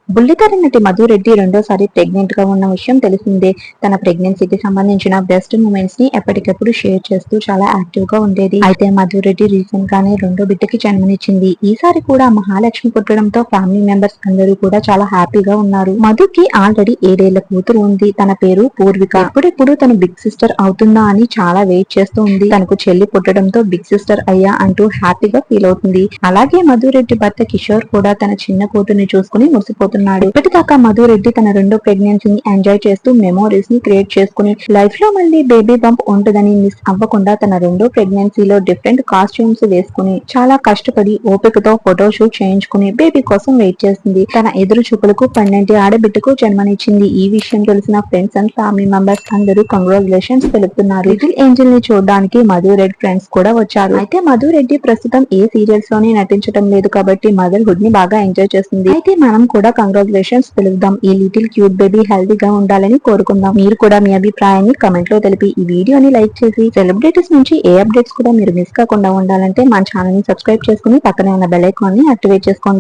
బుల్లితెర నటి మధురెడ్డి రెండోసారి ప్రెగ్నెంట్ గా ఉన్న విషయం తెలిసిందే. తన ప్రెగ్నెన్సీకి సంబంధించిన బెస్ట్ మూమెంట్స్ ని ఎప్పటికప్పుడు షేర్ చేస్తూ చాలా యాక్టివ్ గా ఉండేది. అయితే మధురెడ్డి రీసెంట్ గానే రెండో బిడ్డకి జన్మనిచ్చింది. ఈసారి కూడా మహాలక్ష్మి పుట్టడంతో ఫ్యామిలీ మెంబర్స్ అందరూ కూడా చాలా హ్యాపీగా ఉన్నారు. మధుకి ఆల్రెడీ 7 ఏళ్ల కూతురు ఉంది. తన పేరు పూర్విక. ఎప్పుడెప్పుడు తను బిగ్ సిస్టర్ అవుతుందా అని చాలా వెయిట్ చేస్తూ ఉంది. తనకు చెల్లి పుట్టడంతో బిగ్ సిస్టర్ అయ్యా అంటూ హ్యాపీగా ఫీల్ అవుతుంది. అలాగే మధురెడ్డి భర్త కిషోర్ కూడా తన చిన్న కూతుర్ని చూసుకుని మురిసిపోతున్నారు. ఇప్పటిదాకా మధురెడ్డి తన రెండో ప్రెగ్నెన్సీని ఎంజాయ్ చేస్తూ మెమోరీస్ ని క్రియేట్ చేసుకుని లైఫ్ లో మళ్ళీ బేబీ బంప్ ఉంటుందని మిస్ అవ్వకుండా తన రెండో ప్రెగ్నెన్సీలో డిఫరెంట్ కాస్ట్యూమ్స్ వేసుకుని చాలా కష్టపడి ఓపికతో ఫోటోషూట్ చేయించుకుని బేబీ కోసం వెయిట్ చేస్తుంది. తన ఎదురు చూపులకు 12 ఆడబిడ్డకు జన్మనిచ్చింది. ఈ విషయం తెలిసిన ఫ్రెండ్స్ అండ్ ఫ్యామిలీ మెంబర్స్ అందరూ కంగ్రాచులేషన్స్ తెలుపుతున్నారు. లిటిల్ ఏంజల్ ని చూడడానికి మధురెడ్డి ఫ్రెండ్స్ కూడా వచ్చారు. అయితే మధురెడ్డి ప్రస్తుతం ఏ సీరియల్స్ లోని నటించడం లేదు కాబట్టి మదర్హుడ్ ని బాగా ఎంజాయ్ చేస్తుంది. అయితే మనం కూడా కంగ్రాచులేషన్స్ తెలుపుదాం. ఈ లిటిల్ క్యూట్ బేబీ హెల్తీగా ఉండాలని కోరుకుందాం. మీరు కూడా మీ అభిప్రాయాన్ని కమెంట్ లో తెలిపి ఈ వీడియోని లైక్ చేసి సెలబ్రిటీస్ నుంచి ఏ అప్డేట్స్ కూడా మీరు మిస్ కాకుండా ఉండాలంటే మన ఛానల్ ని సబ్స్క్రైబ్ చేసుకుని పక్కనే ఉన్న బెల్ ఐకాన్ ని యాక్టివేట్ చేసుకోండి.